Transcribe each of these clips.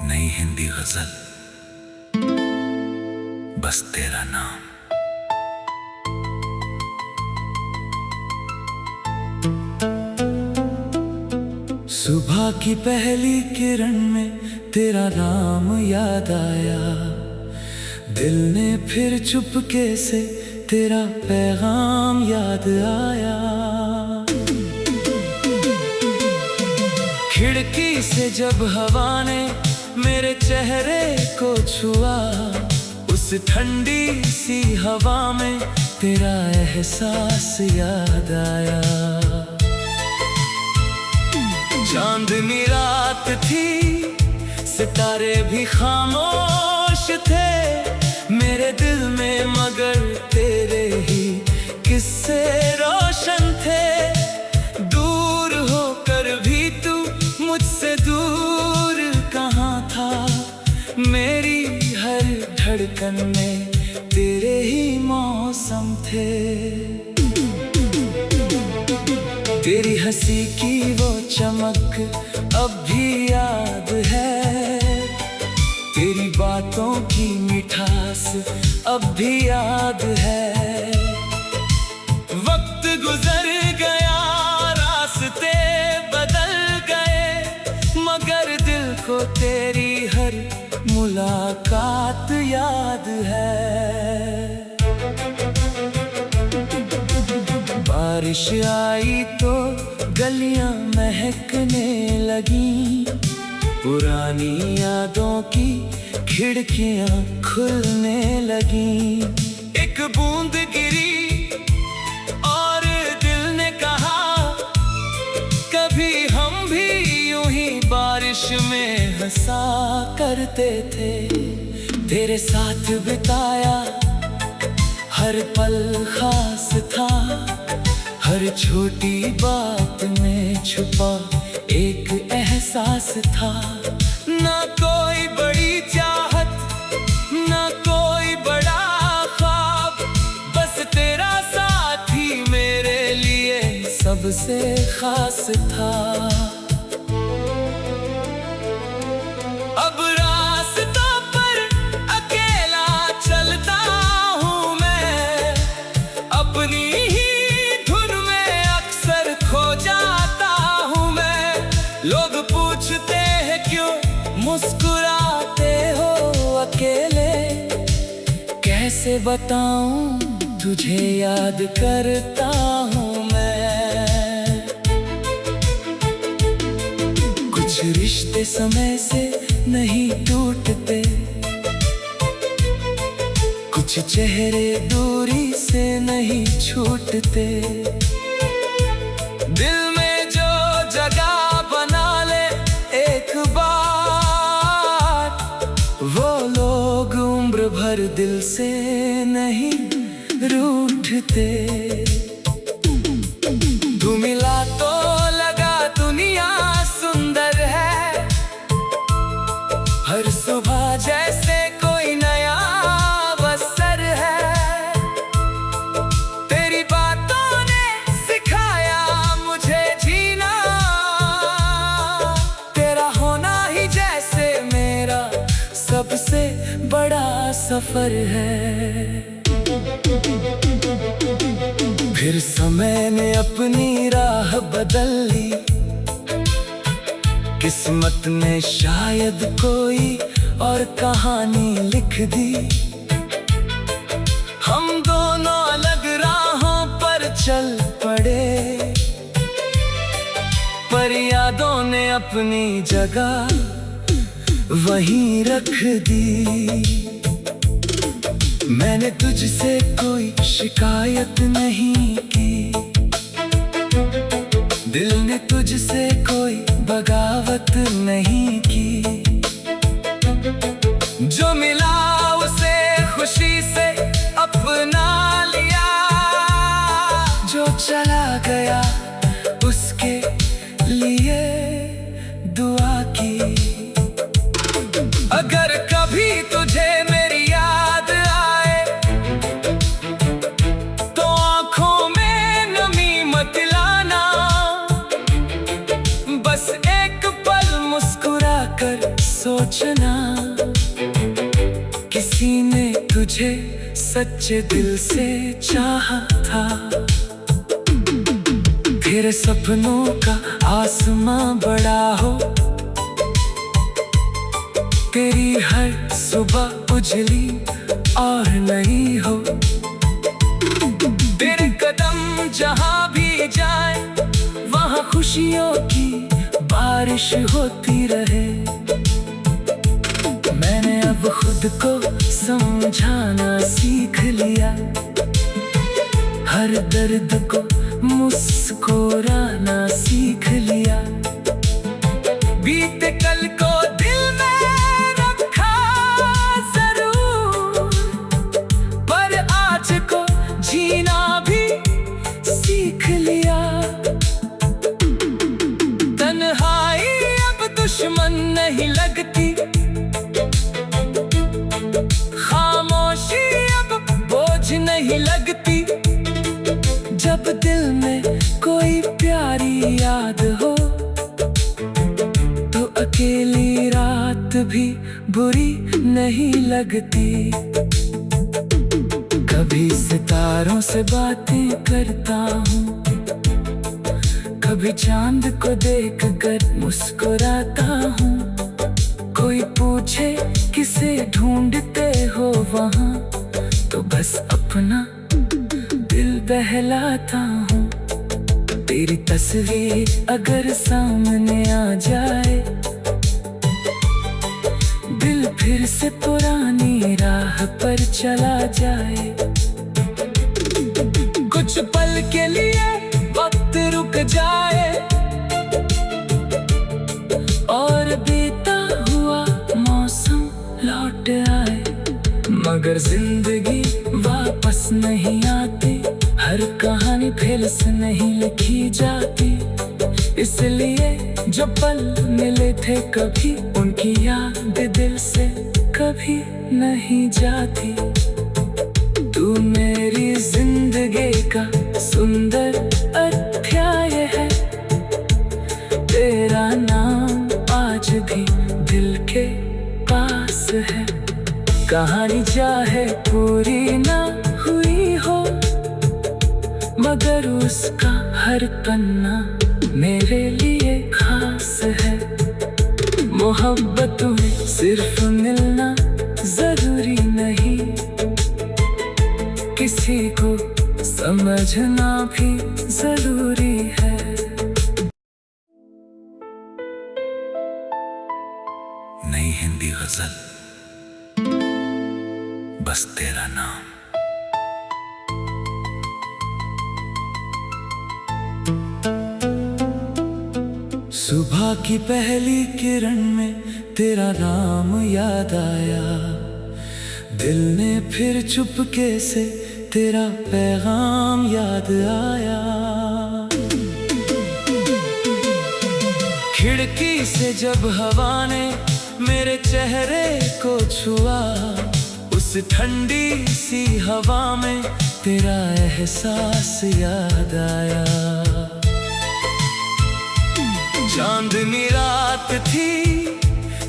नई हिंदी गजल, बस तेरा नाम। सुबह की पहली किरण में तेरा नाम याद आया, दिल ने फिर चुपके से तेरा पैगाम याद आया। खिड़की से जब हवा ने मेरे चेहरे को छुआ, उस ठंडी सी हवा में तेरा एहसास याद आया। चांदनी रात थी, सितारे भी खामोश थे मेरे दिल में, मगर तेरे ही किस्से रोशन थे। दूर होकर भी तू मुझसे दूर कहाँ था, मेरी हर धड़कन में तेरे ही मौसम थे। तेरी हंसी की वो चमक अब भी याद है, तेरी बातों की मिठास अब भी याद है। वक्त गुजर गया, रास्ते बदल गए, मगर दिल को तेरी हर मुलाकात याद है। बारिश आई तो गलियां महकने लगी, पुरानी यादों की खिड़कियां खुलने लगी। एक बूंद गिरी और दिल ने कहा, कभी हम भी यूं ही बारिश में हंसा करते थे। तेरे साथ बिताया हर पल खास था, हर छोटी बात में छुपा एक एहसास था। ना कोई बड़ी चाहत, ना कोई बड़ा ख्वाब, बस तेरा साथ ही मेरे लिए सबसे खास था। अब रास्तों पर अकेला चलता हूँ मैं, अपनी लोग पूछते हैं क्यों मुस्कुराते हो अकेले, कैसे बताऊं तुझे याद करता हूँ मैं। कुछ रिश्ते समय से नहीं टूटते, कुछ चेहरे दूरी से नहीं छूटते। दिल में जो जगह बना ले एक बार, वो लोग उम्र भर दिल से नहीं रूठते। तू मिला तो लगा दुनिया सुंदर है, हर सुबह जैसे कोई नया अवसर है। तेरी बातों ने सिखाया मुझे जीना, तेरा होना ही जैसे मेरा सबसे बड़ा सफर है। फिर समय ने अपनी राह बदल ली, किस्मत ने शायद कोई और कहानी लिख दी। हम दोनों अलग राहों पर चल पड़े, पर यादों ने अपनी जगह वहीं रख दी। मैंने तुझसे कोई शिकायत नहीं की, दिल ने तुझसे कोई बगावत नहीं की। जो मिला उसे खुशी से अपना लिया, जो चला गया उसके लिए दुआ की। अगर कभी तुझे मेरी याद आए तो आंखों में नमी मत लाना, बस एक पल मुस्कुरा कर सोचना, किसी ने तुझे सच्चे दिल से चाहा था। तेरे सपनों का आसमां बड़ा हो, तेरी हर सुबह उजली और नई हो। तेरे कदम जहां भी जाए वहां खुशियों की बारिश होती रहे। मैंने अब खुद को समझाना सीख लिया, हर दर्द को मुस्कुराना सीख लिया। बीते कल को दिल में रखा जरूर, पर आज को जीना भी सीख लिया। तन्हाई अब दुश्मन नहीं लगती, खामोशी अब बोझ नहीं लगती। जब दिल में कोई प्यारी याद हो तो अकेली रात भी बुरी नहीं लगती। कभी सितारों से बातें करता हूँ, कभी चांद को देखकर मुस्कुराता हूँ। कोई पूछे किसे ढूंढते हो वहाँ, तो बस अपना दिल बहलाता हूँ। तेरी तस्वीर अगर सामने आ जाए, दिल फिर से पुरानी राह पर चला जाए। कुछ पल के लिए वक्त रुक जाए और बीता हुआ मौसम लौट आए, मगर जिंदगी वापस नहीं आती। हर कहानी फिर से नहीं लिखी जाती, इसलिए जो पल मिले थे कभी, उनकी याद दिल से कभी नहीं जाती। तू मेरी जिंदगी का सुंदर अध्याय है, तेरा नाम आज भी दिल के पास है। कहानी चाहे पूरी ना हुई हो, मगर उसका हर पन्ना मेरे लिए खास है। मोहब्बत में सिर्फ मिलना जरूरी नहीं, किसी को समझना भी जरूरी है। नई हिंदी गजल, बस तेरा नाम। सुबह की पहली किरण में तेरा नाम याद आया, दिल ने फिर चुपके से तेरा पैगाम याद आया। खिड़की से जब हवा ने मेरे चेहरे को छुआ, उस ठंडी सी हवा में तेरा एहसास याद आया। चांदनी रात थी,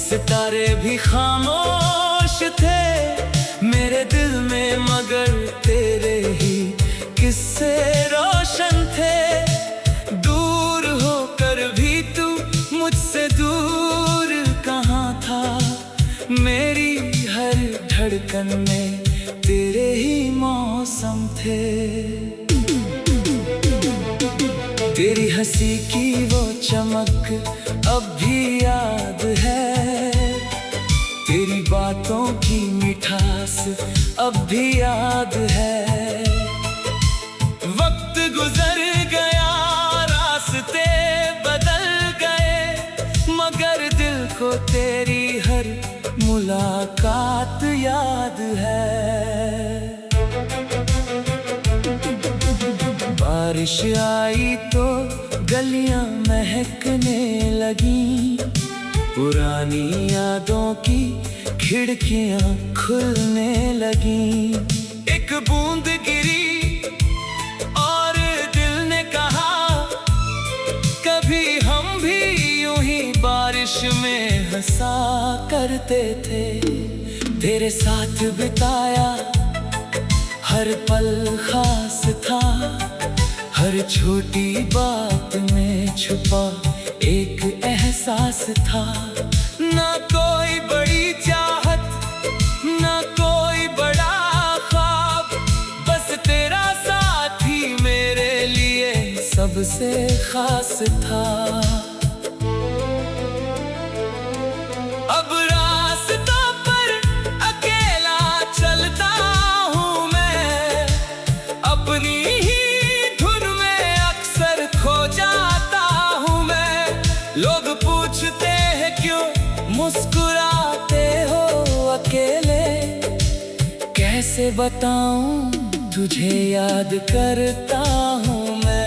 सितारे भी खामोश थे मेरे दिल में, मगर तेरे ही किस्से रोशन थे। दूर होकर भी तू मुझसे दूर कहाँ था, मेरी हर धड़कन में तेरे ही मौसम थे। तेरी हंसी की वो चमक अब भी याद है, तेरी बातों की मिठास अब भी याद है। वक्त गुजर गया, रास्ते बदल गए, मगर दिल को तेरी हर मुलाकात याद है। बारिश आई तो गलियां महकने लगी, पुरानी यादों की खिड़कियां खुलने लगी। एक बूंद गिरी और दिल ने कहा, कभी हम भी यूं ही बारिश में हंसा करते थे। तेरे साथ बिताया हर पल खास था, हर छोटी बात में छुपा एक एहसास था। ना कोई बड़ी चाहत, ना कोई बड़ा ख्वाब, बस तेरा साथ ही मेरे लिए सबसे खास था। अब रास्ता पर अकेला चलता हूँ मैं, अपनी ही धुन में अक्सर खो जाता हूँ मैं। लोग पूछते हैं क्यों मुस्कुराते हो अकेले, कैसे बताऊं तुझे याद करता हूँ मैं।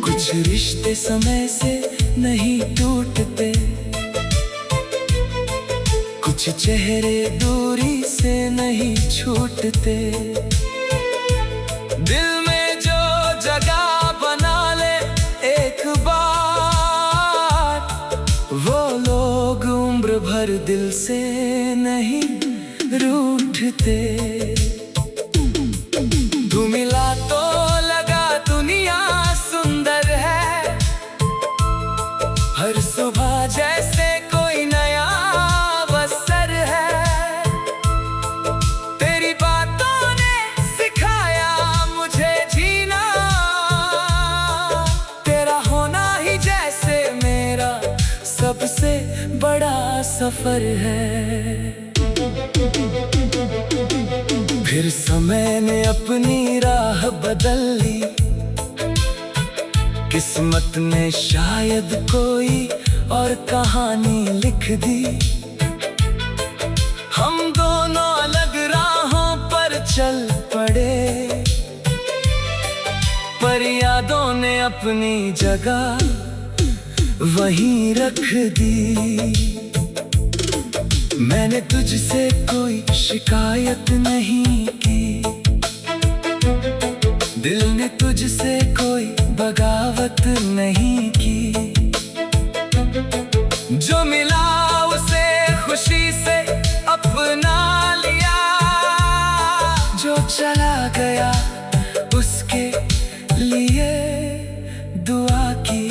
कुछ रिश्ते समय से नहीं टूटते, कुछ चेहरे दूरी से नहीं छूटते। दिल में जो जगह बना ले एक बार, वो लोग उम्र भर दिल से नहीं रूठते। तू मिला तो लगा दुनिया सुंदर है, हर सुबह जैसे कोई नया अवसर है। तेरी बातों ने सिखाया मुझे जीना, तेरा होना ही जैसे मेरा सबसे बड़ा सफर है। फिर समय ने अपनी राह बदल ली, किस्मत ने शायद कोई और कहानी लिख दी। हम दोनों अलग राहों पर चल पड़े, पर यादों ने अपनी जगह वहीं रख दी। मैंने तुझसे कोई शिकायत नहीं की, दिल ने तुझसे कोई बगावत नहीं की। जो मिला उसे खुशी से अपना लिया, जो चला गया उसके लिए दुआ की।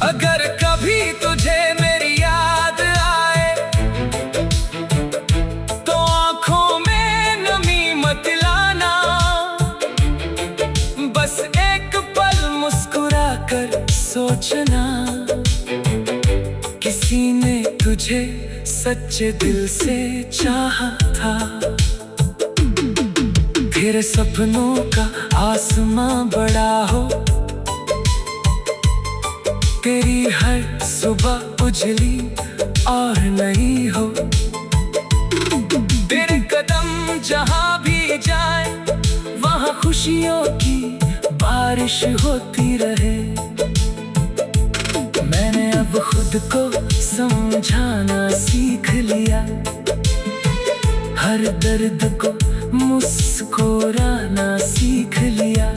अगर कभी तुझे मेरी याद आए तो आंखों में नमी मत लाना, बस एक पल मुस्कुरा कर सोचना, किसी ने तुझे सच्चे दिल से चाहा था। तेरे सपनों का आसमां बड़ा हो, तेरी हर सुबह उजली और नई हो। तेरे कदम जहां भी जाए वहां खुशियों की बारिश होती रहे। मैंने अब खुद को समझाना सीख लिया, हर दर्द को मुस्कुराना सीख लिया।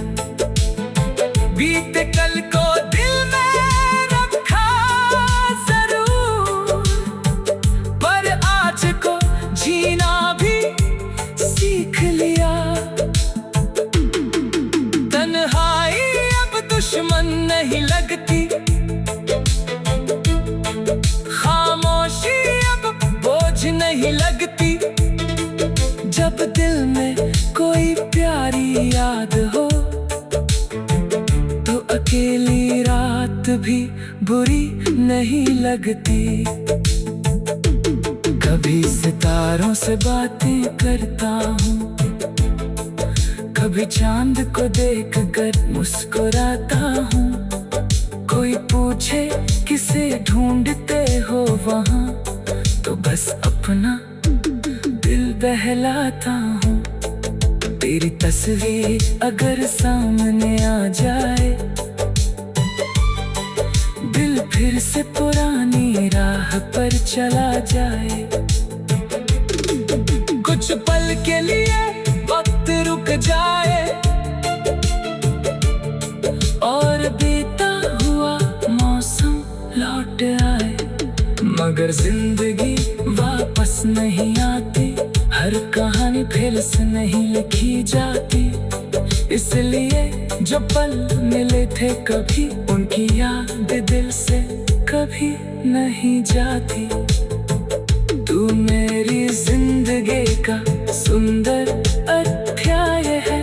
बीते कल को दिल में रखा जरूर, पर आज को जीना भी सीख लिया। तन्हाई अब दुश्मन नहीं लगती, खामोशी अब बोझ नहीं लगती। जब दिल में कोई प्यारी याद हो तो अकेली रात भी बुरी नहीं लगती। कभी सितारों से बातें करता हूँ, कभी चांद को देखकर मुस्कुराता हूँ। कोई पूछे किसे ढूंढते हो वहाँ, तो बस अपना दिल बहलाता हूँ। तेरी तस्वीर अगर सामने आ जाए, दिल फिर से पुरानी राह पर चला जाए। कुछ पल के लिए वक्त रुक जाए और बीता हुआ मगर जिंदगी वापस नहीं आती, हर कहानी फिर से नहीं लिखी जाती। इसलिए जो पल मिले थे कभी, उनकी याद दिल से कभी नहीं जाती। तू मेरी जिंदगी का सुंदर अध्याय है,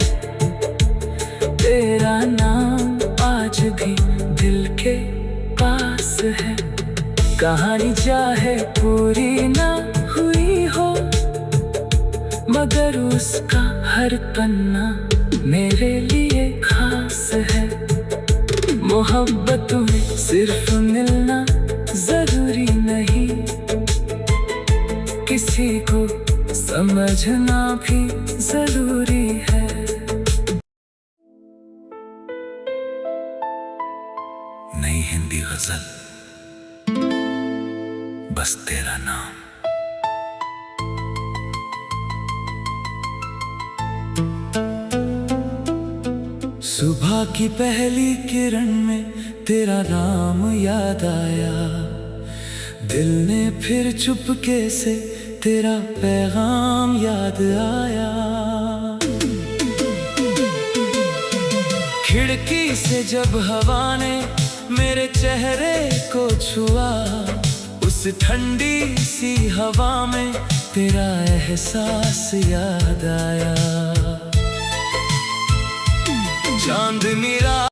तेरा नाम आज भी दिल के पास है। कहानी चाहे पूरी ना हुई हो, मगर उसका हर पन्ना मेरे लिए खास है। मोहब्बत में सिर्फ मिलना जरूरी नहीं, किसी को समझना भी जरूरी है। नई हिंदी गजल, बस तेरा नाम। सुबह की पहली किरण में तेरा नाम याद आया, दिल ने फिर चुपके से तेरा पैगाम याद आया। खिड़की से जब हवा ने मेरे चेहरे को छुआ, उस ठंडी सी हवा में तेरा एहसास याद आया। चांदनी रात